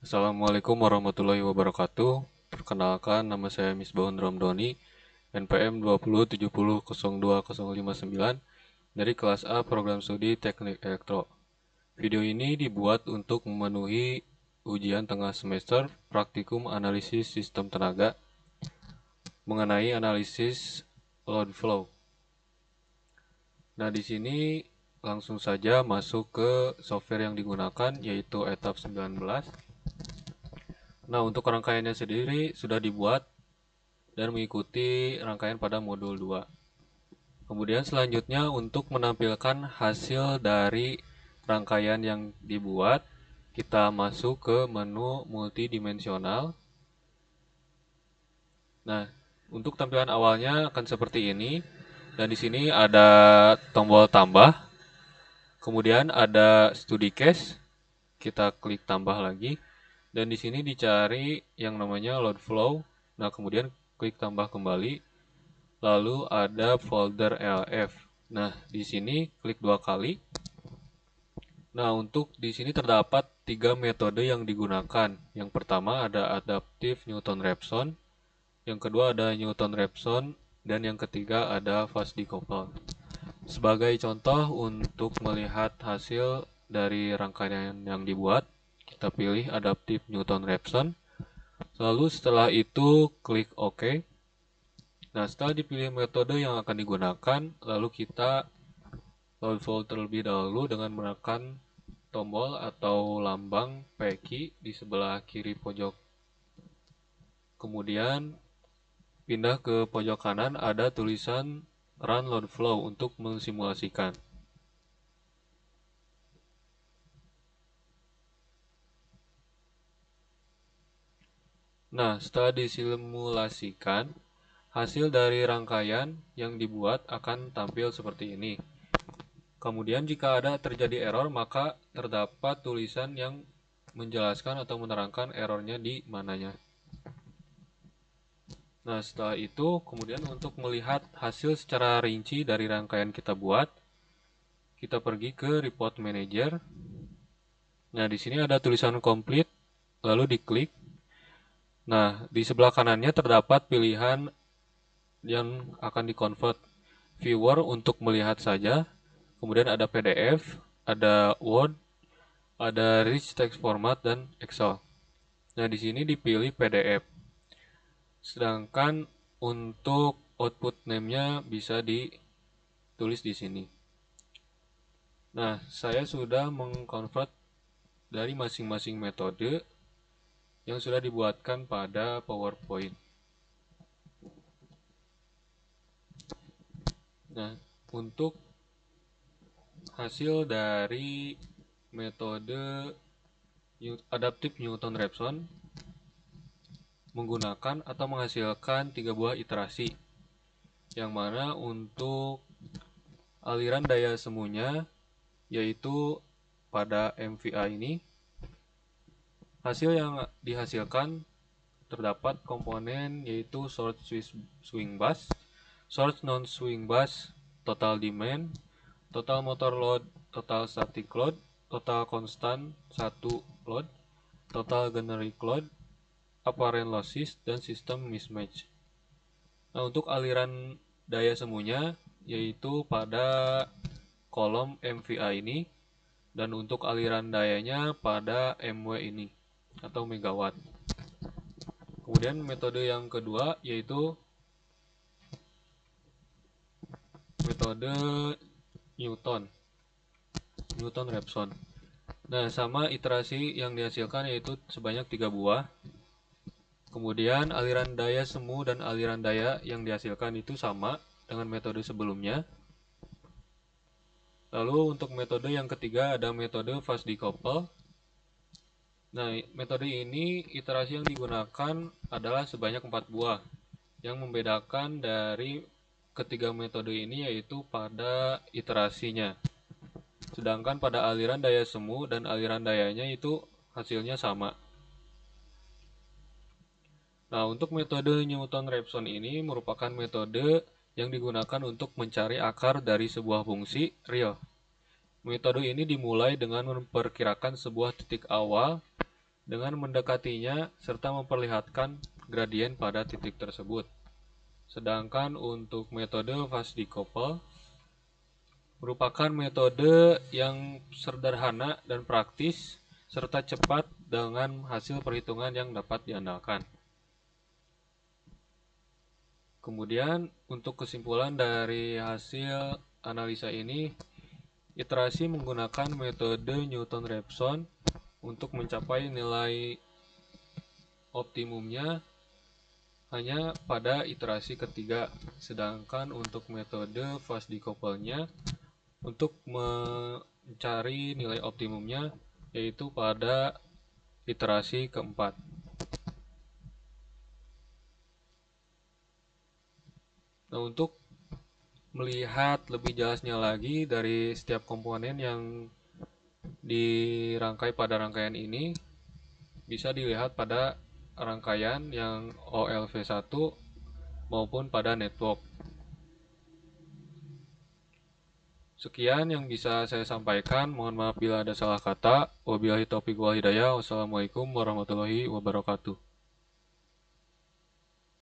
Assalamualaikum warahmatullahi wabarakatuh. Perkenalkan, nama saya Misbahun Ramdhani, NPM 2070020059 dari kelas A Program Studi Teknik Elektro. Video ini dibuat untuk memenuhi ujian tengah semester praktikum analisis sistem tenaga mengenai analisis load flow. Nah, di sini langsung saja masuk ke software yang digunakan, yaitu ETAP 19. Nah, untuk rangkaiannya sendiri sudah dibuat dan mengikuti rangkaian pada modul 2. Kemudian selanjutnya untuk menampilkan hasil dari rangkaian yang dibuat, kita masuk ke menu multidimensional. Nah, untuk tampilan awalnya akan seperti ini. Dan di sini ada tombol tambah, kemudian ada studi case, kita klik tambah lagi. Dan di sini dicari yang namanya load flow. Nah, kemudian klik tambah kembali. Lalu ada folder LF. Nah, di sini klik dua kali. Nah, untuk di sini terdapat tiga metode yang digunakan. Yang pertama ada adaptive Newton-Raphson, yang kedua ada Newton-Raphson, dan yang ketiga ada fast decouple. Sebagai contoh untuk melihat hasil dari rangkaian yang dibuat, kita pilih adaptive Newton-Raphson. Lalu setelah itu klik OK. Nah, setelah dipilih metode yang akan digunakan, lalu kita load flow terlebih dahulu dengan menekan tombol atau lambang PQ di sebelah kiri pojok. Kemudian pindah ke pojok kanan, ada tulisan Run Load Flow untuk mensimulasikan. Nah, setelah disimulasikan, hasil dari rangkaian yang dibuat akan tampil seperti ini. Kemudian jika ada terjadi error, maka terdapat tulisan yang menjelaskan atau menerangkan errornya di mananya. Nah, setelah itu, kemudian untuk melihat hasil secara rinci dari rangkaian kita buat, kita pergi ke Report Manager. Nah, di sini ada tulisan Complete, lalu diklik. Nah, di sebelah kanannya terdapat pilihan yang akan di-convert. Viewer untuk melihat saja, kemudian ada PDF, ada Word, ada Rich Text Format, dan Excel. Nah, di sini dipilih PDF. Sedangkan untuk output name-nya bisa ditulis di sini. Nah, saya sudah mengkonvert dari masing-masing metode yang sudah dibuatkan pada PowerPoint. Nah, untuk hasil dari metode adaptive Newton-Raphson menggunakan atau menghasilkan 3 buah iterasi, yang mana untuk aliran daya semunya yaitu pada MVA ini, hasil yang dihasilkan terdapat komponen yaitu short swing bus, short non swing bus, total demand, total motor load, total static load, total constant 1 load, total generic load, apparent losses, dan sistem mismatch. Nah, untuk aliran daya semuanya yaitu pada kolom MVA ini, dan untuk aliran dayanya pada MW ini atau megawatt. Kemudian metode yang kedua yaitu metode Newton-Raphson. Nah, sama iterasi yang dihasilkan yaitu sebanyak 3 buah. Kemudian aliran daya semu dan aliran daya yang dihasilkan itu sama dengan metode sebelumnya. Lalu untuk metode yang ketiga ada metode fast decouple. Nah, metode ini iterasi yang digunakan adalah sebanyak 4 buah. Yang membedakan dari ketiga metode ini yaitu pada iterasinya. Sedangkan pada aliran daya semu dan aliran dayanya itu hasilnya sama. Nah, untuk metode Newton-Raphson ini merupakan metode yang digunakan untuk mencari akar dari sebuah fungsi real. Metode ini dimulai dengan memperkirakan sebuah titik awal dengan mendekatinya serta memperlihatkan gradien pada titik tersebut. Sedangkan untuk metode fast decouple merupakan metode yang sederhana dan praktis serta cepat dengan hasil perhitungan yang dapat diandalkan. Kemudian untuk kesimpulan dari hasil analisa ini, iterasi menggunakan metode Newton-Raphson untuk mencapai nilai optimumnya hanya pada iterasi ketiga, sedangkan untuk metode fast decouple-nya untuk mencari nilai optimumnya yaitu pada iterasi keempat. Nah, untuk melihat lebih jelasnya lagi dari setiap komponen yang dirangkai pada rangkaian ini, bisa dilihat pada rangkaian yang OLV1 maupun pada network. Sekian yang bisa saya sampaikan. Mohon maaf bila ada salah kata. Wabillahi taufiq wal hidayah. Wassalamualaikum warahmatullahi wabarakatuh.